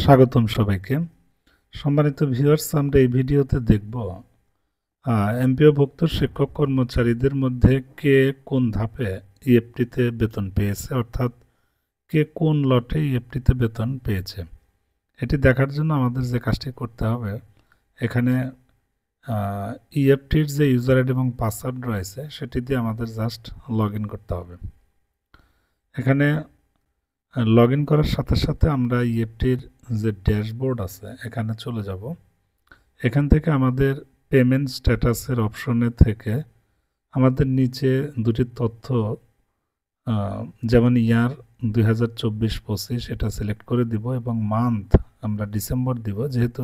স্বাগতম সবাইকে। সম্মানিত ভিউয়ার্স, আমরা এই ভিডিওতে দেখব এমপিওভুক্ত শিক্ষক কর্মচারীদের মধ্যে কে কোন ধাপে ইএফটিতে বেতন পেয়েছে, অর্থাৎ কে কোন লটে ইএফটিতে বেতন পেয়েছে। এটি দেখার জন্য আমাদের যে কাজটি করতে হবে, এখানে ইএফটির যে ইউজার আইডি এবং পাসওয়ার্ড রয়েছে সেটি দিয়ে আমাদের জাস্ট লগ ইন করতে হবে। এখানে লগ ইন করার সাথে সাথে আমরা ইএফটির যে ড্যাশবোর্ড আছে এখানে চলে যাব। এখান থেকে আমাদের পেমেন্ট স্ট্যাটাসের অপশনে থেকে আমাদের নিচে দুটি তথ্য, যেমন ইয়ার 2024-25 এটা সিলেক্ট করে দিব এবং মান্থ আমরা ডিসেম্বর দিব, যেহেতু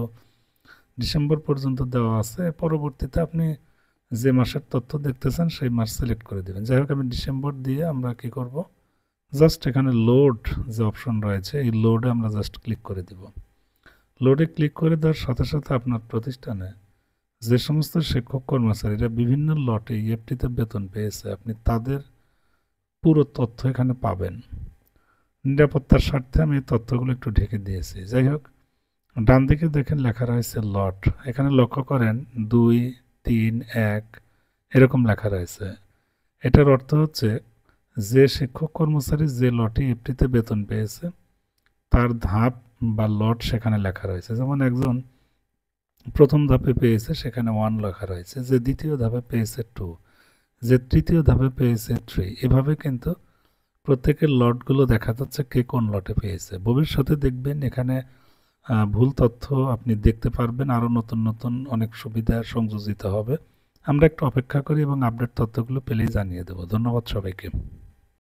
ডিসেম্বর পর্যন্ত দেওয়া আছে। পরবর্তীতে আপনি যে মাসের তথ্য দেখতেছেন সেই মাস সিলেক্ট করে দেবেন। যাই হোক, আমি ডিসেম্বর দিয়ে আমরা কি করব, জাস্ট এখানে লোড যে অপশন রয়েছে এই লোডে আমরা জাস্ট ক্লিক করে দিব। লোডে ক্লিক করে দেওয়ার সাথে সাথে আপনার প্রতিষ্ঠানে যে সমস্ত শিক্ষক কর্মচারীরা বিভিন্ন লটে ইএফটিতে বেতন পেয়েছে আপনি তাদের পুরো তথ্য এখানে পাবেন। নিরাপত্তার স্বার্থে আমি এই তথ্যগুলো একটু ঢেকে দিয়েছি। যাই হোক, ডান দিকে দেখেন লেখা রয়েছে লট। এখানে লক্ষ্য করেন 2, 3, 1 এরকম লেখা রয়েছে। এটার অর্থ হচ্ছে যে শিক্ষক কর্মচারী যে লটে ইএফটিতে বেতন পেয়েছে তার ধাপ বা লট সেখানে লেখা রয়েছে। যেমন একজন প্রথম ধাপে পেয়েছে সেখানে 1 লেখা রয়েছে, যে দ্বিতীয় ধাপে পেয়েছে 2, যে তৃতীয় ধাপে পেয়েছে 3। এভাবে কিন্তু প্রত্যেকের লটগুলো দেখা যাচ্ছে কে কোন লটে পেয়েছে। ভবিষ্যতে দেখবেন এখানে ভুল তথ্য আপনি দেখতে পারবেন, আরও নতুন নতুন অনেক সুবিধা সংযোজিত হবে। আমরা একটু অপেক্ষা করি এবং আপডেট তথ্যগুলো পেলেই জানিয়ে দেব। ধন্যবাদ সবাইকে।